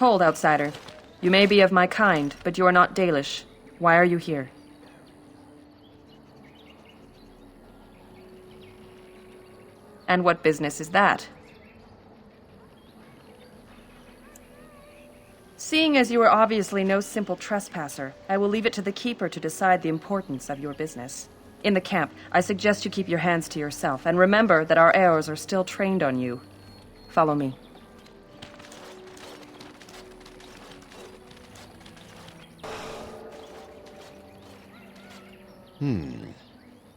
Hold, outsider. You may be of my kind, but you are not Dalish. Why are you here? And what business is that? Seeing as you are obviously no simple trespasser, I will leave it to the Keeper to decide the importance of your business. In the camp, I suggest you keep your hands to yourself, and remember that our arrows are still trained on you. Follow me.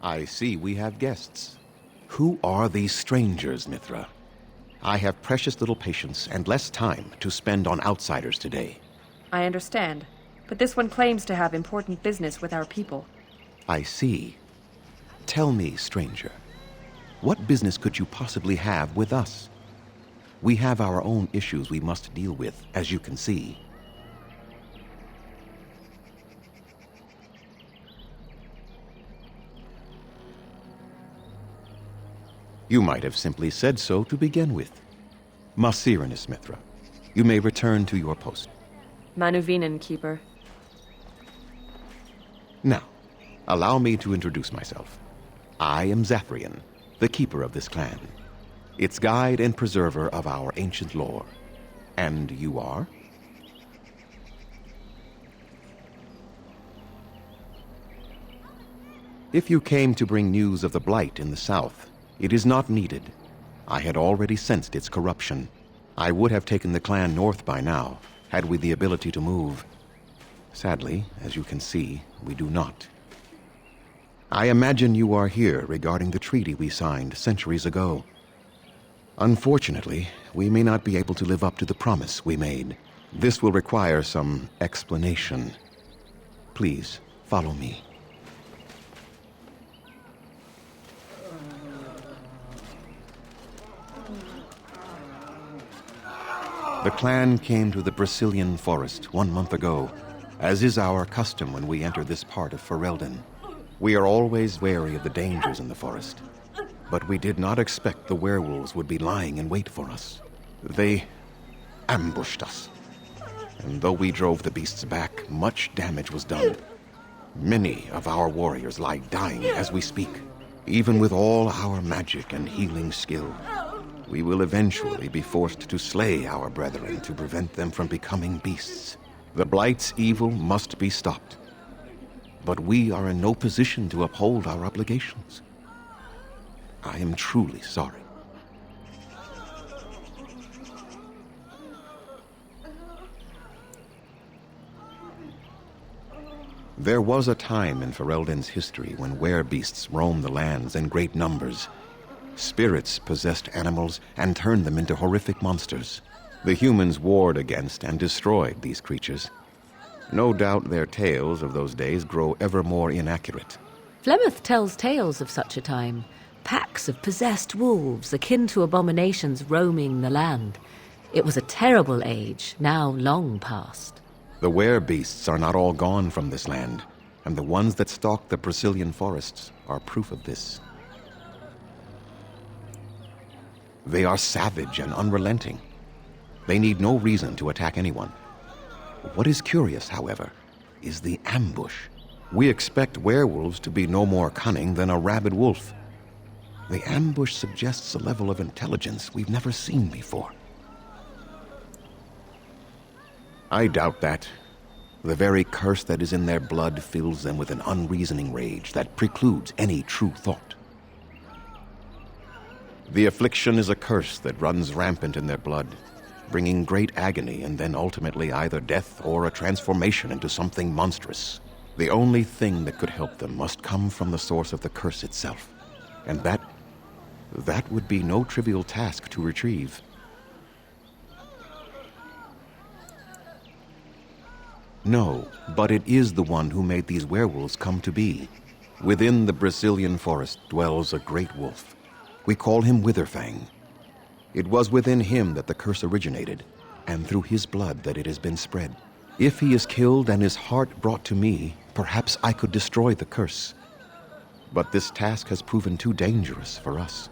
I see we have guests. Who are these strangers, Mithra? I have precious little patience and less time to spend on outsiders today. I understand, but this one claims to have important business with our people. I see. Tell me, stranger, what business could you possibly have with us? We have our own issues we must deal with, as you can see. You might have simply said so to begin with. Masiranus, Mithra, you may return to your post. Manuvinen, Keeper. Now, allow me to introduce myself. I am Zathrian, the keeper of this clan, its guide and preserver of our ancient lore. And you are? If you came to bring news of the Blight in the south, it is not needed. I had already sensed its corruption. I would have taken the clan north by now, had we the ability to move. Sadly, as you can see, we do not. I imagine you are here regarding the treaty we signed centuries ago. Unfortunately, we may not be able to live up to the promise we made. This will require some explanation. Please, follow me. The clan came to the Brazilian forest 1 month ago, as is our custom when we enter this part of Ferelden. We are always wary of the dangers in the forest, but we did not expect the werewolves would be lying in wait for us. They ambushed us, and though we drove the beasts back, much damage was done. Many of our warriors lie dying as we speak. Even with all our magic and healing skill, we will eventually be forced to slay our brethren to prevent them from becoming beasts. The Blight's evil must be stopped. But we are in no position to uphold our obligations. I am truly sorry. There was a time in Ferelden's history when werebeasts roamed the lands in great numbers. Spirits possessed animals and turned them into horrific monsters. The humans warred against and destroyed these creatures. No doubt their tales of those days grow ever more inaccurate. Flemeth tells tales of such a time. Packs of possessed wolves, akin to abominations roaming the land. It was a terrible age, now long past. The werebeasts are not all gone from this land, and the ones that stalk the Brazilian forests are proof of this. They are savage and unrelenting. They need no reason to attack anyone. What is curious, however, is the ambush. We expect werewolves to be no more cunning than a rabid wolf. The ambush suggests a level of intelligence we've never seen before. I doubt that. The very curse that is in their blood fills them with an unreasoning rage that precludes any true thought. The affliction is a curse that runs rampant in their blood, bringing great agony and then ultimately either death or a transformation into something monstrous. The only thing that could help them must come from the source of the curse itself, and that would be no trivial task to retrieve. No, but it is the one who made these werewolves come to be. Within the Brazilian forest dwells a great wolf. We call him Witherfang. It was within him that the curse originated, and through his blood that it has been spread. If he is killed and his heart brought to me, perhaps I could destroy the curse. But this task has proven too dangerous for us.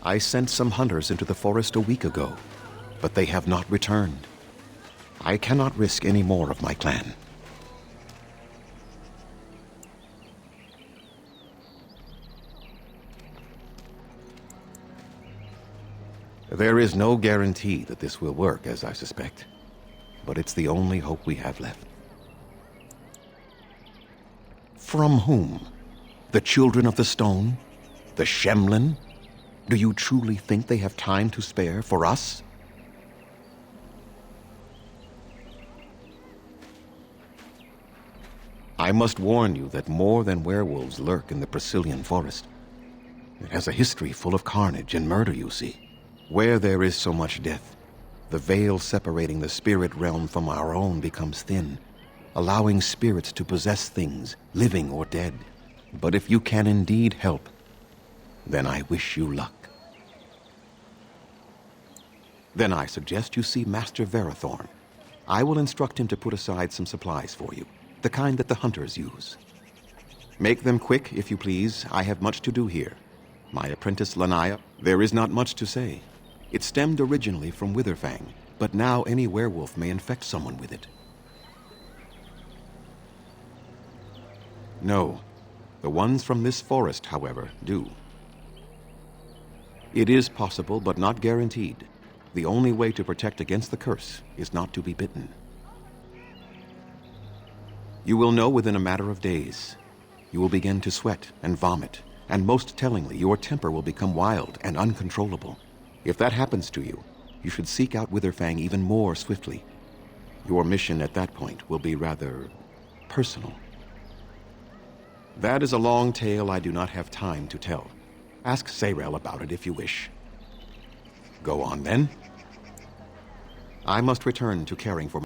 I sent some hunters into the forest a week ago, but they have not returned. I cannot risk any more of my clan. There is no guarantee that this will work, as I suspect, but it's the only hope we have left. From whom? The Children of the Stone? The Shemlin? Do you truly think they have time to spare for us? I must warn you that more than werewolves lurk in the Brazilian forest. It has a history full of carnage and murder, you see. Where there is so much death, the veil separating the spirit realm from our own becomes thin, allowing spirits to possess things, living or dead. But if you can indeed help, then I wish you luck. Then I suggest you see Master Verathorn. I will instruct him to put aside some supplies for you, the kind that the hunters use. Make them quick, if you please. I have much to do here. My apprentice Lanaya, there is not much to say. It stemmed originally from Witherfang, but now any werewolf may infect someone with it. No, the ones from this forest, however, do. It is possible, but not guaranteed. The only way to protect against the curse is not to be bitten. You will know within a matter of days. You will begin to sweat and vomit, and most tellingly, your temper will become wild and uncontrollable. If that happens to you, you should seek out Witherfang even more swiftly. Your mission at that point will be rather personal. That is a long tale I do not have time to tell. Ask Sayrel about it if you wish. Go on, then. I must return to caring for...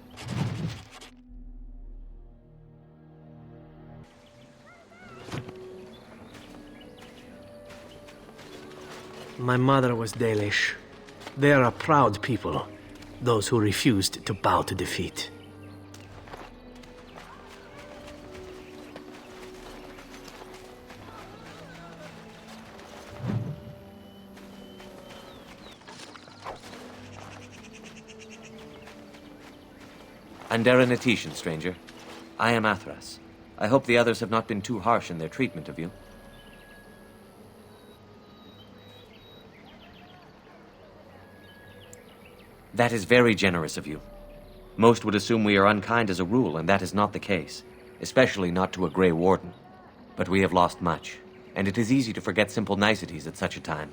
My mother was Dalish. They are a proud people, those who refused to bow to defeat. Andera Natishan, stranger. I am Athras. I hope the others have not been too harsh in their treatment of you. That is very generous of you. Most would assume we are unkind as a rule, and that is not the case, especially not to a Grey Warden. But we have lost much, and it is easy to forget simple niceties at such a time.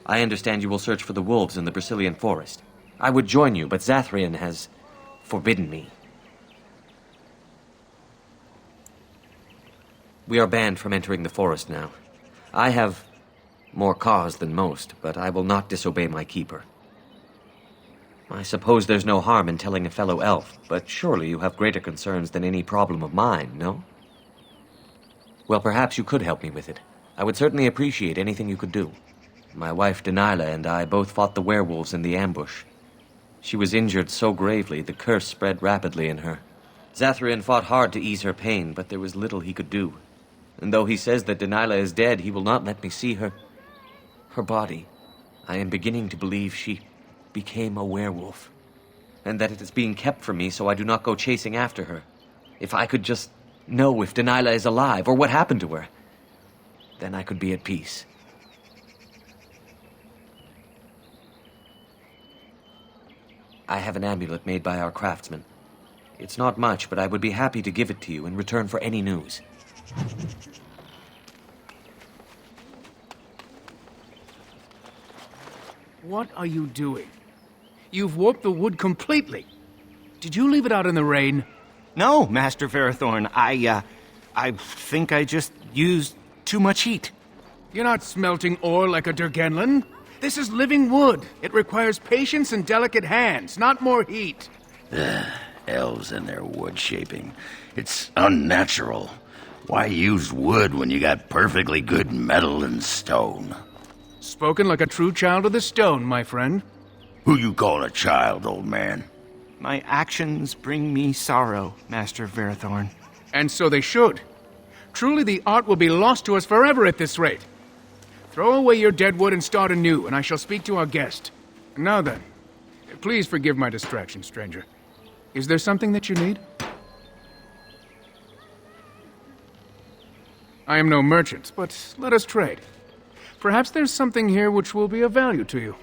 I understand you will search for the wolves in the Brazilian forest. I would join you, but Zathrian has forbidden me. We are banned from entering the forest now. I have more cause than most, but I will not disobey my keeper. I suppose there's no harm in telling a fellow elf, but surely you have greater concerns than any problem of mine, no? Well, perhaps you could help me with it. I would certainly appreciate anything you could do. My wife Danilah and I both fought the werewolves in the ambush. She was injured so gravely, the curse spread rapidly in her. Zathrian fought hard to ease her pain, but there was little he could do. And though he says that Danilah is dead, he will not let me see her body. I am beginning to believe she became a werewolf, and that it is being kept from me so I do not go chasing after her. If I could just know if Danilah is alive, or what happened to her, then I could be at peace. I have an amulet made by our craftsman. It's not much, but I would be happy to give it to you in return for any news. What are you doing? You've warped the wood completely. Did you leave it out in the rain? No, Master Verathorn. I think I just used too much heat. You're not smelting ore like a Durgenlin. This is living wood. It requires patience and delicate hands, not more heat. Elves and their wood shaping. It's unnatural. Why use wood when you got perfectly good metal and stone? Spoken like a true child of the stone, my friend. Who you call a child, old man? My actions bring me sorrow, Master Verathorn. And so they should. Truly the art will be lost to us forever at this rate. Throw away your dead wood and start anew, and I shall speak to our guest. Now then, please forgive my distraction, stranger. Is there something that you need? I am no merchant, but let us trade. Perhaps there's something here which will be of value to you.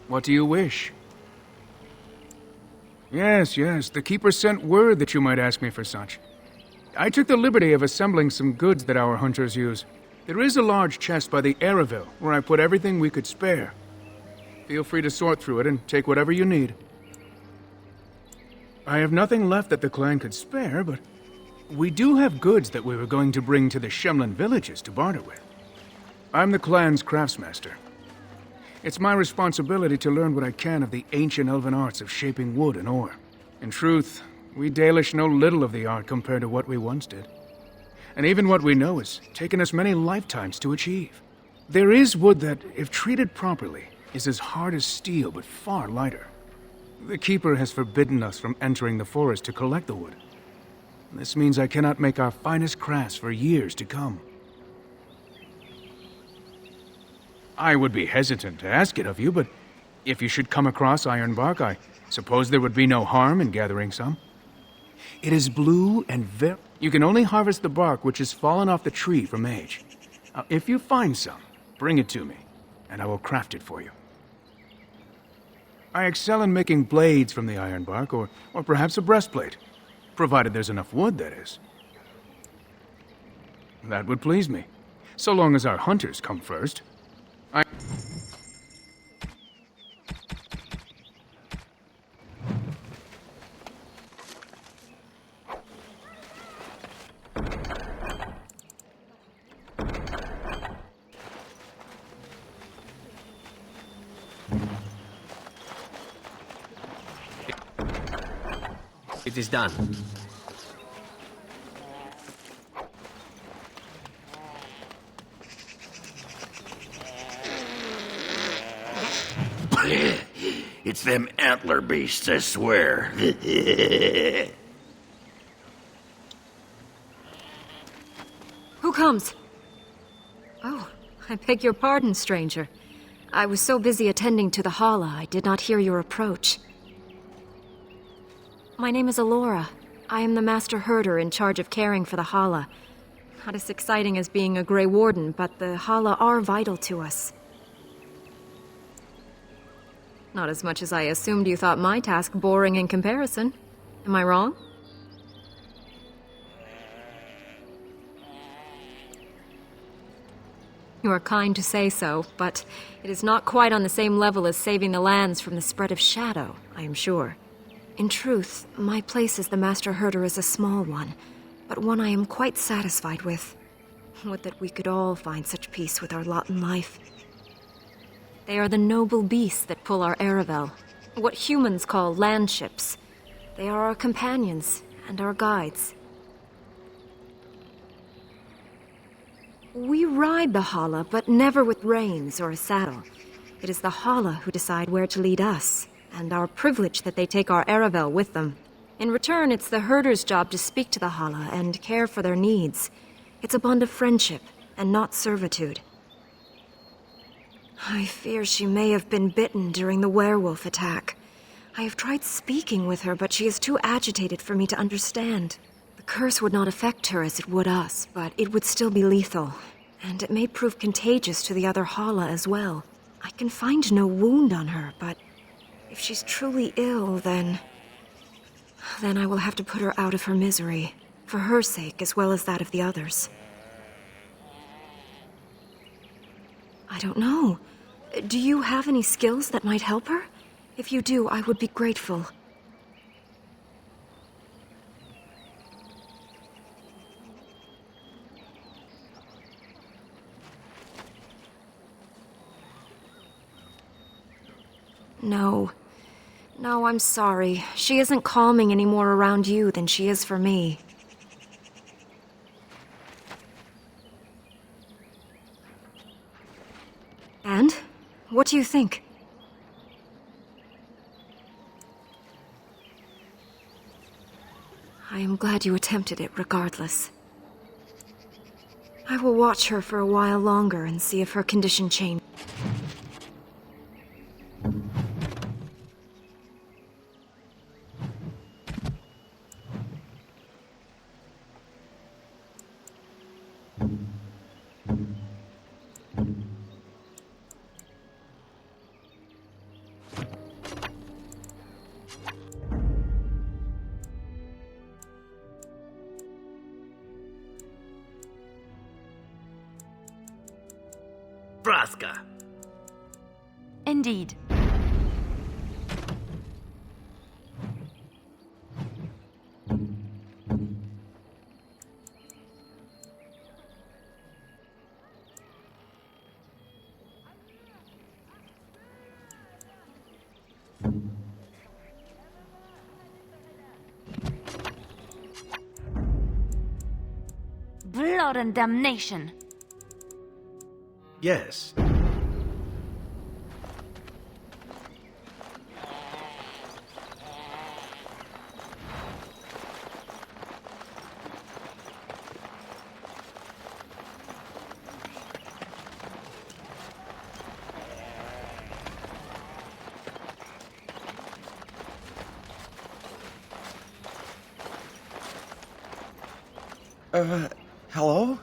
What do you wish? Yes, the Keeper sent word that you might ask me for such. I took the liberty of assembling some goods that our hunters use. There is a large chest by the Araville, where I put everything we could spare. Feel free to sort through it and take whatever you need. I have nothing left that the clan could spare, but we do have goods that we were going to bring to the Shemlin villages to barter with. I'm the clan's craftsmaster. It's my responsibility to learn what I can of the ancient elven arts of shaping wood and ore. In truth, we Dalish know little of the art compared to what we once did. And even what we know has taken us many lifetimes to achieve. There is wood that, if treated properly, is as hard as steel but far lighter. The Keeper has forbidden us from entering the forest to collect the wood. This means I cannot make our finest crafts for years to come. I would be hesitant to ask it of you, but if you should come across ironbark, I suppose there would be no harm in gathering some. It is blue and very... You can only harvest the bark which has fallen off the tree from age. Now, if you find some, bring it to me, and I will craft it for you. I excel in making blades from the ironbark, or perhaps a breastplate, provided there's enough wood, that is. That would please me, so long as our hunters come first. It is done. It's them antler beasts, I swear. Who comes? Oh, I beg your pardon, stranger. I was so busy attending to the Hala, I did not hear your approach. My name is Alora. I am the Master Herder in charge of caring for the Hala. Not as exciting as being a Grey Warden, but the Hala are vital to us. Not as much as I assumed you thought my task boring in comparison. Am I wrong? You are kind to say so, but it is not quite on the same level as saving the lands from the spread of shadow, I am sure. In truth, my place as the Master Herder is a small one, but one I am quite satisfied with. Would that we could all find such peace with our lot in life. They are the noble beasts that pull our Aravel, what humans call landships. They are our companions and our guides. We ride the Hala, but never with reins or a saddle. It is the Hala who decide where to lead us, and our privilege that they take our Aravel with them. In return, it's the herder's job to speak to the Hala and care for their needs. It's a bond of friendship, and not servitude. I fear she may have been bitten during the werewolf attack. I have tried speaking with her, but she is too agitated for me to understand. The curse would not affect her as it would us, but it would still be lethal, and it may prove contagious to the other Hala as well. I can find no wound on her, but if she's truly ill, then I will have to put her out of her misery, for her sake as well as that of the others. I don't know. Do you have any skills that might help her? If you do, I would be grateful. No. No, I'm sorry. She isn't calming any more around you than she is for me. And? What do you think? I am glad you attempted it regardless. I will watch her for a while longer and see if her condition changes. Braska. Indeed. Blood and damnation. Yes. Hello?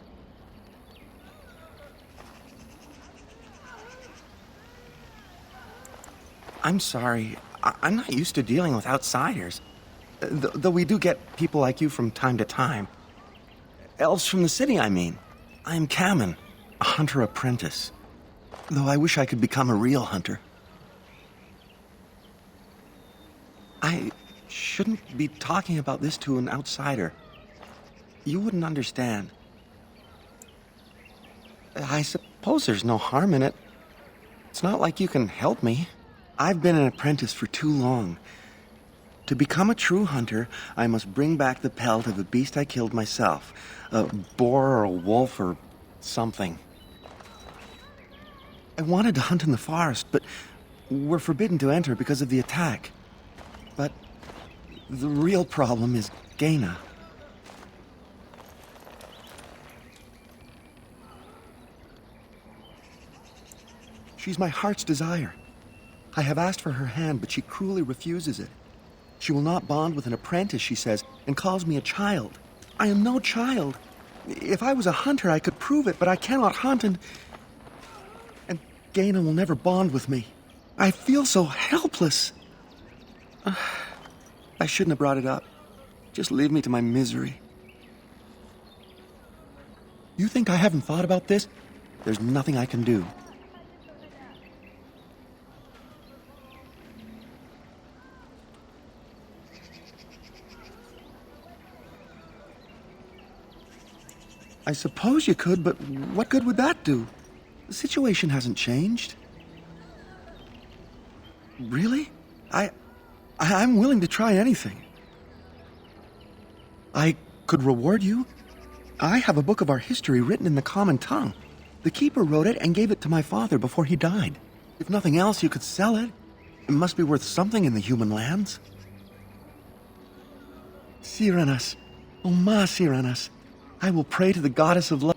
I'm sorry. I'm not used to dealing with outsiders. Though we do get people like you from time to time. Elves from the city, I mean. I'm Kamen, a hunter apprentice. Though I wish I could become a real hunter. I shouldn't be talking about this to an outsider. You wouldn't understand. I suppose there's no harm in it. It's not like you can help me. I've been an apprentice for too long. To become a true hunter, I must bring back the pelt of a beast I killed myself. A boar or a wolf or something. I wanted to hunt in the forest, but we're forbidden to enter because of the attack. But the real problem is Gaina. She's my heart's desire. I have asked for her hand, but she cruelly refuses it. She will not bond with an apprentice, she says, and calls me a child. I am no child. If I was a hunter, I could prove it, but I cannot hunt, and Gaina will never bond with me. I feel so helpless. I shouldn't have brought it up. Just leave me to my misery. You think I haven't thought about this? There's nothing I can do. I suppose you could, but what good would that do? The situation hasn't changed. Really? I'm willing to try anything. I could reward you. I have a book of our history written in the common tongue. The keeper wrote it and gave it to my father before he died. If nothing else, you could sell it. It must be worth something in the human lands. Cyranas, oh ma Cyranas, I will pray to the goddess of love.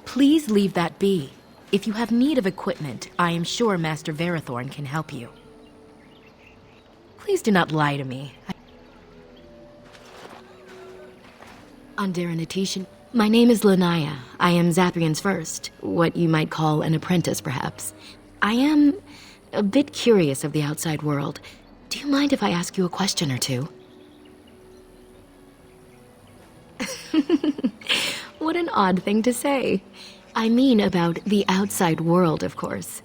Please leave that be. If you have need of equipment, I am sure Master Verathorn can help you. Please do not lie to me. Underanitation. My name is Lanaya. I am Zathrian's first, what you might call an apprentice, perhaps. I am a bit curious of the outside world. Do you mind if I ask you a question or two? What an odd thing to say. I mean about the outside world, of course.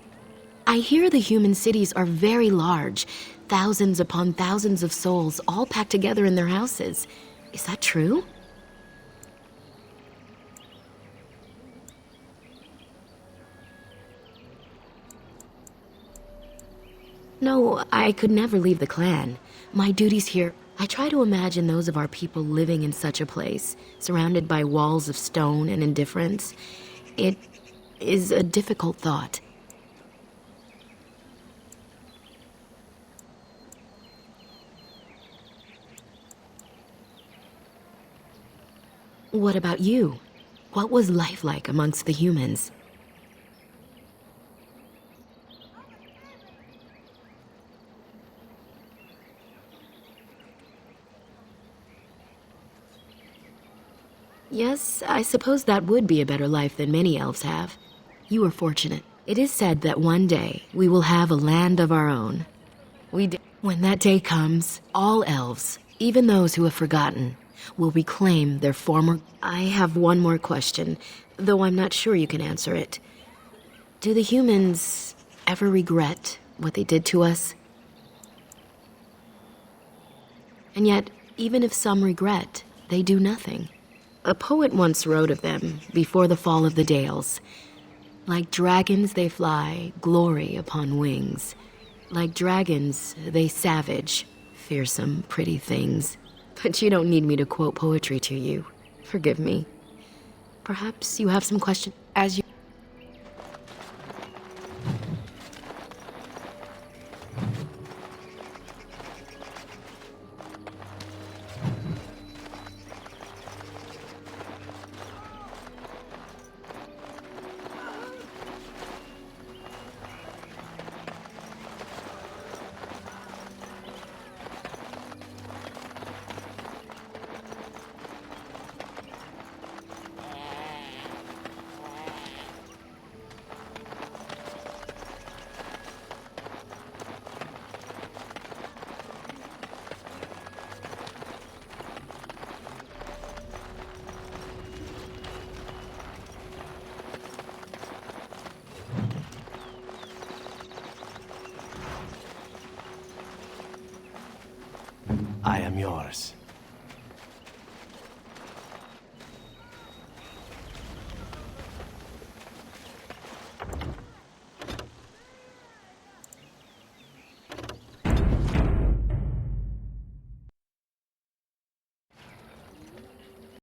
I hear the human cities are very large, thousands upon thousands of souls all packed together in their houses. Is that true? No, I could never leave the clan. My duties here, I try to imagine those of our people living in such a place, surrounded by walls of stone and indifference. It is a difficult thought. What about you? What was life like amongst the humans? Yes, I suppose that would be a better life than many elves have. You are fortunate. It is said that one day we will have a land of our own. When that day comes, all elves, even those who have forgotten, will reclaim their former... I have one more question, though I'm not sure you can answer it. Do the humans ever regret what they did to us? And yet, even if some regret, they do nothing. A poet once wrote of them before the fall of the Dales. Like dragons they fly, glory upon wings. Like dragons, they savage, fearsome, pretty things. But you don't need me to quote poetry to you. Forgive me. Perhaps you have some questions as you... I am yours.